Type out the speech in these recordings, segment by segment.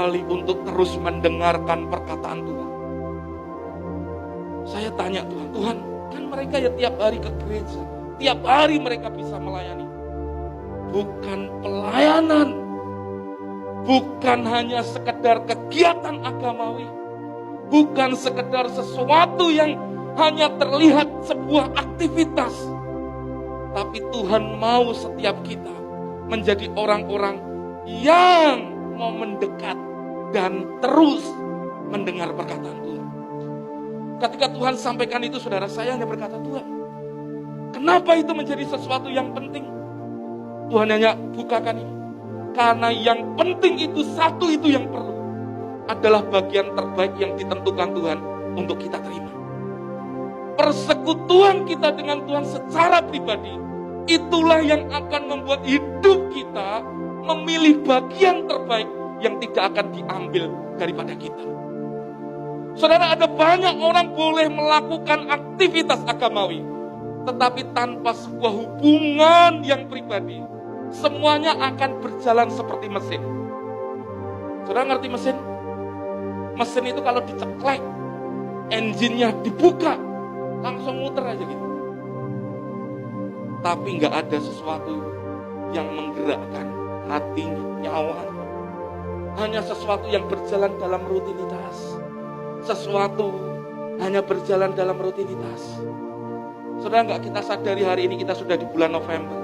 untuk terus mendengarkan perkataan Tuhan. Saya tanya Tuhan, kan mereka ya tiap hari ke gereja, tiap hari mereka bisa melayani. Bukan pelayanan, bukan hanya sekedar kegiatan agamawi, bukan sekedar sesuatu yang hanya terlihat sebuah aktivitas, tapi Tuhan mau setiap kita menjadi orang-orang yang mau mendekat dan terus mendengar perkataan Tuhan. Ketika Tuhan sampaikan itu, saudara, saya hanya berkata, Tuhan, kenapa itu menjadi sesuatu yang penting? Tuhan hanya bukakan ini. Karena yang penting itu satu, itu yang perlu adalah bagian terbaik yang ditentukan Tuhan untuk kita terima. Persekutuan kita dengan Tuhan secara pribadi, itulah yang akan membuat hidup kita memilih bagian terbaik yang tidak akan diambil daripada kita. Saudara, ada banyak orang boleh melakukan aktivitas agamawi, tetapi tanpa sebuah hubungan yang pribadi, semuanya akan berjalan seperti mesin. Saudara ngerti mesin? Mesin itu kalau diceklek, engine-nya dibuka, langsung muter aja gitu. Tapi nggak ada sesuatu yang menggerakkan hatinya, nyawanya. Hanya sesuatu yang berjalan dalam rutinitas. Sesuatu hanya berjalan dalam rutinitas. Saudara, nggak kita sadari hari ini kita sudah di bulan November.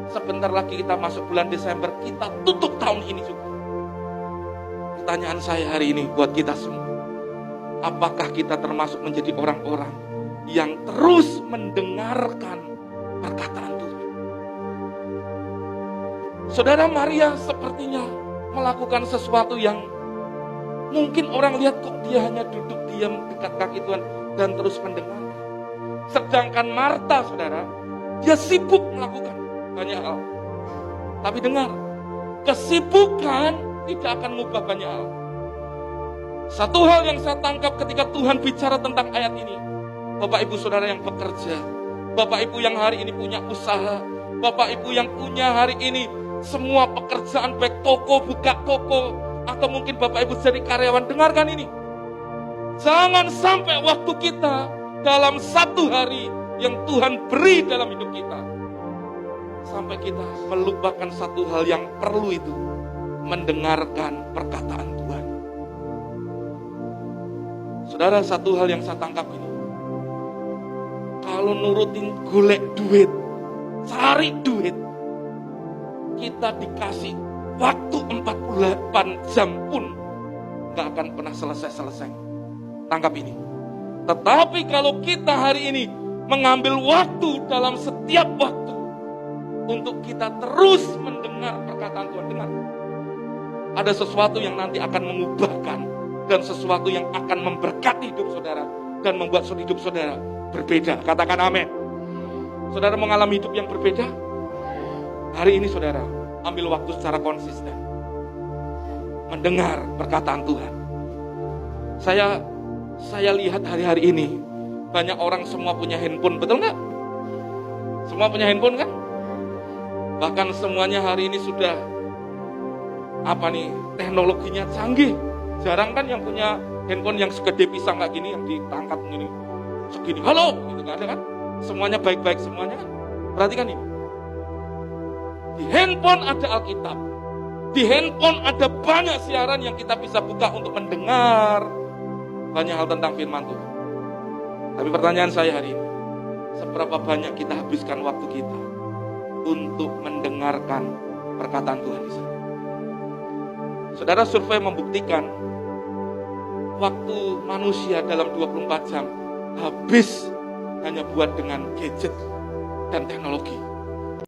Sebentar lagi kita masuk bulan Desember, kita tutup tahun ini juga. Pertanyaan saya hari ini buat kita semua, apakah kita termasuk menjadi orang-orang yang terus mendengarkan perkataan Tuhan? Saudara, Maria sepertinya melakukan sesuatu yang mungkin orang lihat kok dia hanya duduk diam dekat kaki Tuhan dan terus mendengarkan. Sedangkan Marta, saudara, dia sibuk melakukan banyak hal. Tapi dengar, kesibukan tidak akan mengubah banyak hal. Satu hal yang saya tangkap ketika Tuhan bicara tentang ayat ini, Bapak Ibu Saudara yang bekerja, Bapak Ibu yang hari ini punya usaha, Bapak Ibu yang punya hari ini semua pekerjaan, baik toko, buka toko, atau mungkin Bapak Ibu jadi karyawan, dengarkan ini. Jangan sampai waktu kita dalam satu hari yang Tuhan beri dalam hidup kita, sampai kita melupakan satu hal yang perlu, itu mendengarkan perkataan Tuhan. Saudara, satu hal yang saya tangkap ini, kalau nurutin golek duit, cari duit, kita dikasih waktu 48 jam pun gak akan pernah selesai-selesai. Tangkap ini. Tetapi kalau kita hari ini mengambil waktu dalam setiap waktu untuk kita terus mendengar perkataan Tuhan, dengar, ada sesuatu yang nanti akan mengubahkan dan sesuatu yang akan memberkati hidup saudara dan membuat hidup saudara berbeda. Katakan amin. Saudara mengalami hidup yang berbeda? Hari ini saudara, ambil waktu secara konsisten mendengar perkataan Tuhan. Saya lihat hari-hari ini banyak orang semua punya handphone, betul nggak? Semua punya handphone kan? Bahkan semuanya hari ini sudah teknologinya canggih. Jarang kan yang punya handphone yang segede pisang kayak gini, yang ditangkap gini, segini, halo, gitu nggak ada kan? Semuanya baik-baik semuanya kan? Perhatikan ini. Di handphone ada Alkitab. Di handphone ada banyak siaran yang kita bisa buka untuk mendengar banyak hal tentang firman Tuhan. Tapi pertanyaan saya hari ini, seberapa banyak kita habiskan waktu kita untuk mendengarkan perkataan Tuhan di sana? Saudara, survei membuktikan waktu manusia dalam 24 jam habis hanya buat dengan gadget dan teknologi.